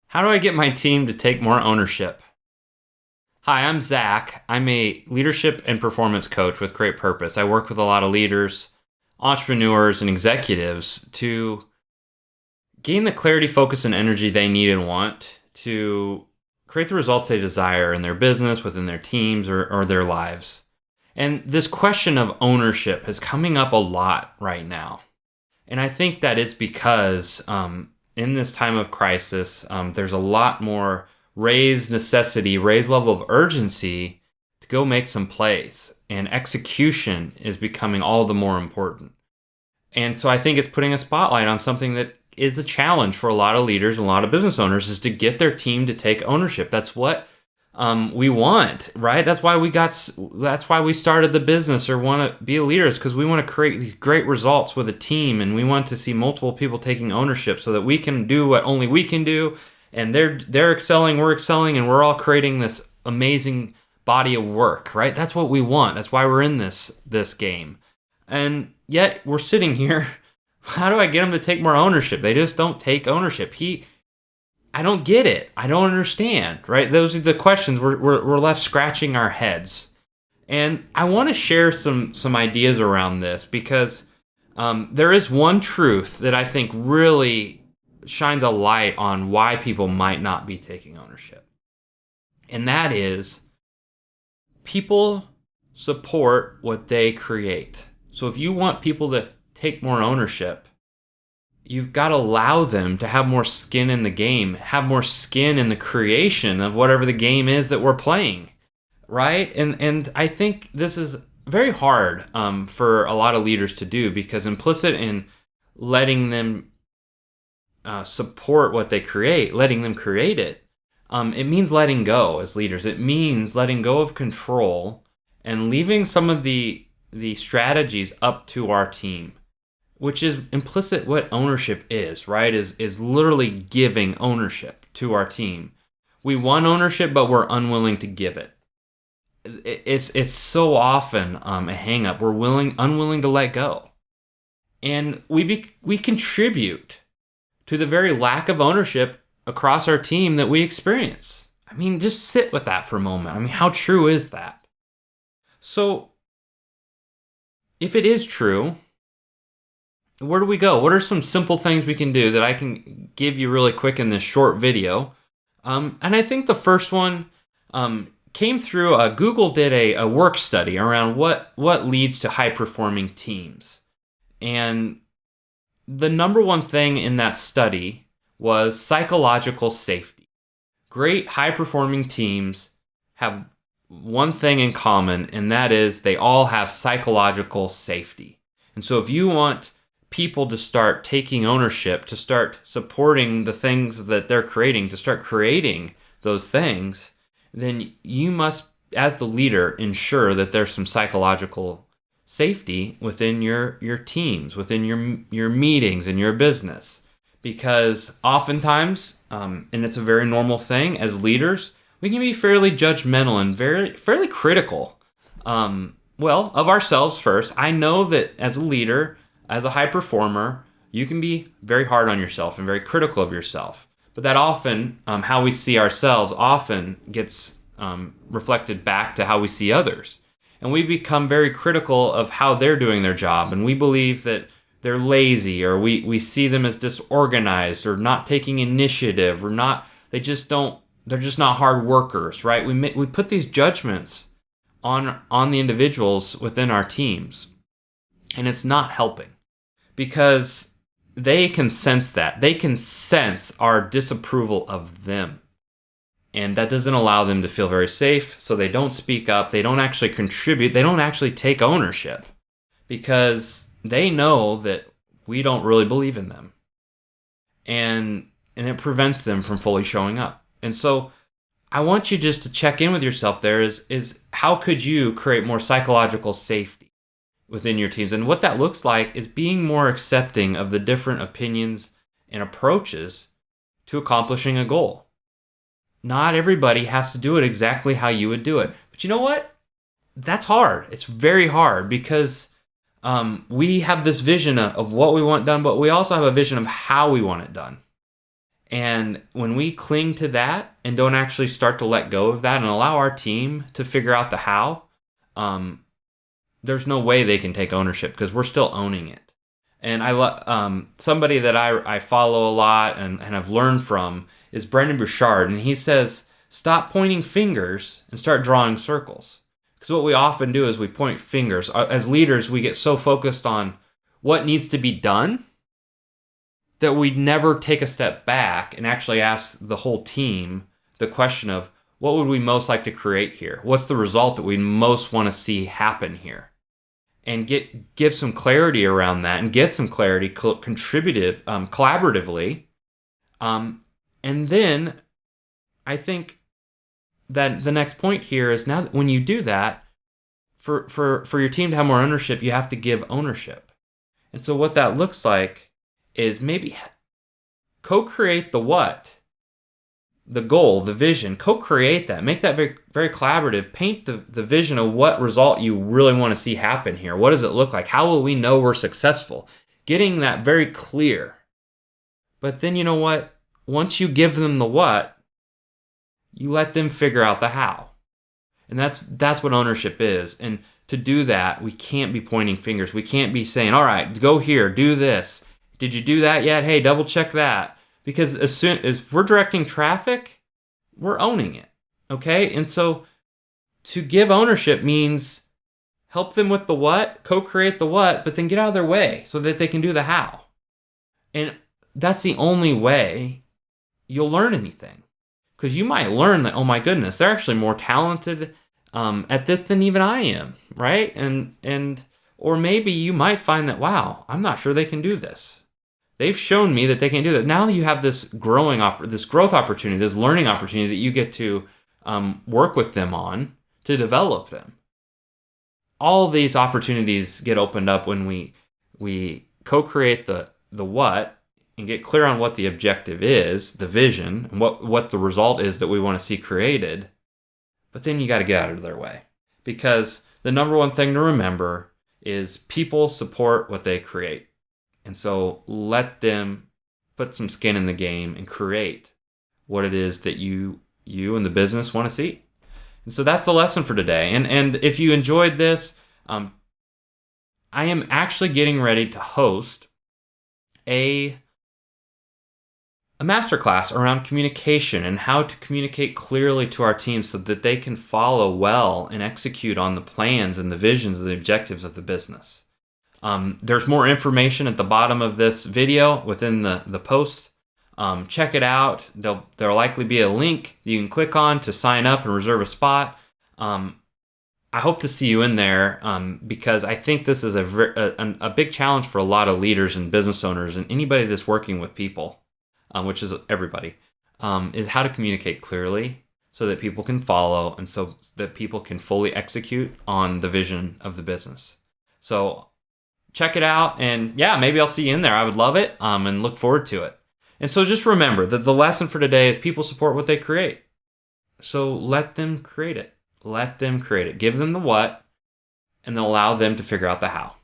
How do I get my team to take more ownership? Hi, I'm Zach. I'm a leadership and performance coach with Great Purpose. I work with a lot of leaders, entrepreneurs, and executives to gain the clarity, focus, and energy they need and want to create the results they desire in their business, within their teams, or their lives. And this question of ownership is coming up a lot right now. And I think that it's because in this time of crisis, there's a lot more raised necessity, raised level of urgency to go make some plays. And execution is becoming all the more important. And so I think it's putting a spotlight on something that is a challenge for a lot of leaders and a lot of business owners, is to get their team to take ownership. That's what we want, right? That's why we started the business or want to be leaders, because we want to create these great results with a team, and we want to see multiple people taking ownership so that we can do what only we can do, and they're excelling, we're excelling, and we're all creating this amazing body of work, right? That's what we want. That's why we're in this game. And yet we're sitting here. How do I get them to take more ownership? They just don't take ownership. I don't get it. I don't understand, right? Those are the questions we're left scratching our heads. And I want to share some ideas around this, because there is one truth that I think really shines a light on why people might not be taking ownership. And that is, people support what they create. So if you want people to take more ownership, you've got to allow them to have more skin in the game, have more skin in the creation of whatever the game is that we're playing, right? And I think this is very hard for a lot of leaders to do, because implicit in letting them support what they create, letting them create it, it means letting go as leaders. It means letting go of control and leaving some of the strategies up to our team, which is implicit what ownership is, right? Is literally giving ownership to our team. We want ownership, but we're unwilling to give it. It's so often a hang-up. We're unwilling to let go. And we contribute to the very lack of ownership across our team that we experience. I mean, just sit with that for a moment. I mean, how true is that? So, if it is true, where do we go? What are some simple things we can do that I can give you really quick in this short video? And I think the first one came through, Google did a work study around what leads to high-performing teams. And the number one thing in that study was psychological safety. Great high-performing teams have one thing in common, and that is they all have psychological safety. And so if you want people to start taking ownership, to start supporting the things that they're creating, to start creating those things, then you must, as the leader, ensure that there's some psychological safety within your teams, within your meetings and your business. Because oftentimes, and it's a very normal thing as leaders, we can be fairly judgmental and fairly critical, of ourselves first. I know that as a leader, as a high performer, you can be very hard on yourself and very critical of yourself. But that often, how we see ourselves often gets reflected back to how we see others. And we become very critical of how they're doing their job. And we believe that they're lazy, or we see them as disorganized, or not taking initiative, or they're just not hard workers, right? We put these judgments on the individuals within our teams. And it's not helping, because they can sense that. They can sense our disapproval of them. And that doesn't allow them to feel very safe, so they don't speak up. They don't actually contribute. They don't actually take ownership, because they know that we don't really believe in them. And it prevents them from fully showing up. And so I want you just to check in with yourself there, is how could you create more psychological safety within your teams? And what that looks like is being more accepting of the different opinions and approaches to accomplishing a goal. Not everybody has to do it exactly how you would do it. But you know what? That's hard. It's very hard, because we have this vision of what we want done, but we also have a vision of how we want it done. And when we cling to that and don't actually start to let go of that and allow our team to figure out the how, there's no way they can take ownership because we're still owning it. And somebody that I follow a lot and have learned from is Brendon Burchard, and he says, stop pointing fingers and start drawing circles. Because what we often do is we point fingers. As leaders, we get so focused on what needs to be done that we never take a step back and actually ask the whole team the question of, what would we most like to create here? What's the result that we most want to see happen here? And give some clarity around that and get some clarity collaboratively. And then I think that the next point here is, now when you do that, for your team to have more ownership, you have to give ownership. And so what that looks like is maybe co-create the what, the goal, the vision, co-create that, make that very, very collaborative, paint the vision of what result you really want to see happen here. What does it look like? How will we know we're successful? Getting that very clear. But then you know what? Once you give them the what, you let them figure out the how. And that's what ownership is. And to do that, we can't be pointing fingers. We can't be saying, all right, go here, do this. Did you do that yet? Hey, double check that. Because as soon as we're directing traffic, we're owning it. Okay? And so to give ownership means help them with the what, co-create the what, but then get out of their way so that they can do the how. And that's the only way you'll learn anything. Because you might learn that, oh my goodness, they're actually more talented at this than even I am, right? And or maybe you might find that, wow, I'm not sure they can do this. They've shown me that they can do that. Now you have this growth opportunity, this learning opportunity that you get to work with them on to develop them. All these opportunities get opened up when we co-create the what and get clear on what the objective is, the vision, and what the result is that we want to see created. But then you got to get out of their way. Because the number one thing to remember is people support what they create. And so let them put some skin in the game and create what it is that you and the business want to see. And so that's the lesson for today. And if you enjoyed this, I am actually getting ready to host a masterclass around communication and how to communicate clearly to our team so that they can follow well and execute on the plans and the visions and the objectives of the business. There's more information at the bottom of this video within the post. Check it out. There'll likely be a link you can click on to sign up and reserve a spot. I hope to see you in there because I think this is a big challenge for a lot of leaders and business owners and anybody that's working with people, which is everybody, is how to communicate clearly so that people can follow and so that people can fully execute on the vision of the business. So check it out, and yeah, maybe I'll see you in there. I would love it and look forward to it. And so just remember that the lesson for today is people support what they create. So let them create it. Let them create it. Give them the what, and then allow them to figure out the how.